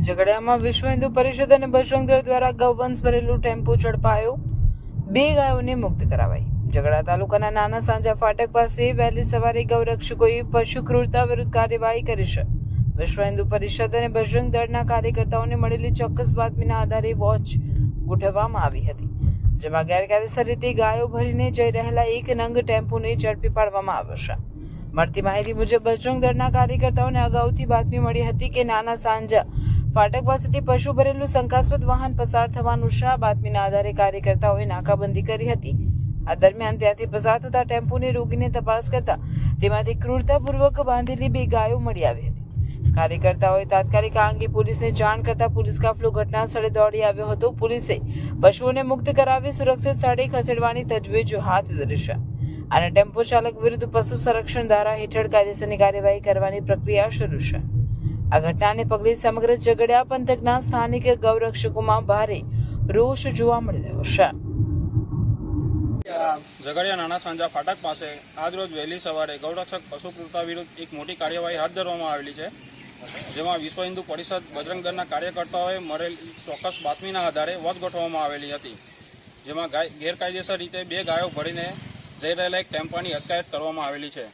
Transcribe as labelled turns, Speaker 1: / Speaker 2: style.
Speaker 1: ઝઘડિયામાં વિશ્વ હિન્દુ પરિષદ અને બજરંગ દળ દ્વારા ગૌવંશ ભરેલું ટેમ્પો ઝડપાયો, 2 ગાયોને મુક્ત કરાવાઈ। ઝઘડા તાલુકાના નાના સાંજા ફાટક પાસે વહેલી સવારે ગૌરક્ષકોએ પશુ ક્રૂરતા વિરુદ્ધ કાર્યવાહી કરી છે। વિશ્વ હિન્દુ પરિષદ અને બજરંગ દળના કાર્યકર્તાઓને મળેલી ચોક્કસ બાતમીના આધારે વોચ ગોઠવવામાં આવી હતી, જેમાં ગેરકાયદેસર રીતે ગાયો ભરીને જઈ રહેલા એક નંગ ટેમ્પોને ઝડપી પાડવામાં આવ્યો છે। મળતી માહિતી મુજબ બજરંગ દળના કાર્યકર્તાઓને અગાઉથી બાતમી મળી હતી કે નાના સાંજા ફાટક પાસેથી પશુ ભરેલું શંકાસ્પદ વાહન પસાર થવાનું છે। આ બાતમીના આધારે કાર્યકર્તાઓએ નાકાબંધી કરી હતી। આ દરમિયાન ત્યાંથી પસાર થતા ટેમ્પોને રોકીને તપાસ કરતા તેમાંથી ક્રૂરતાપૂર્વક બાંધેલી 2 ગાયો મળી આવી હતી। કાર્યકર્તાઓએ તાત્કાલિક આ અંગે પોલીસને જાણ કરતા પોલીસ કાફલો ઘટના સ્થળે દોડી આવ્યો હતો। પોલીસે પશુઓને મુક્ત કરાવી સુરક્ષિત સ્થળે ખસેડવાની તજવીજ હાથ ધરી છે અને ટેમ્પો ચાલક વિરુદ્ધ પશુ સંરક્ષણ ધારા હેઠળ કાયદેસરની કાર્યવાહી કરવાની પ્રક્રિયા શરૂ છે। આ ઘટનાને પગલે સમગ્ર ઝઘડિયા પંથકના સ્થાનિક ગૌરક્ષકોમાં ભારે રોષ જોવા મળી રહ્યો છે।
Speaker 2: ઝઘડિયા નાના સાંજા ફાટક પાસે આજરોજ વહેલી સવારે ગૌરક્ષક પશુ ક્રૂરતા વિરુદ્ધ એક મોટી કાર્યવાહી હાથ ધરવામાં આવેલી છે, જેમાં વિશ્વ હિન્દુ પરિષદ બજરંગ દળના કાર્યકર્તાઓએ મળેલ ચોક્કસ બાતમીના આધારે વોચ ગોઠવવામાં આવેલી હતી, જેમાં ગેરકાયદેસર રીતે 2 ગાયો ભરીને જઈ રહેલા એક ટેમ્પાની અટકાયત કરવામાં આવેલી છે।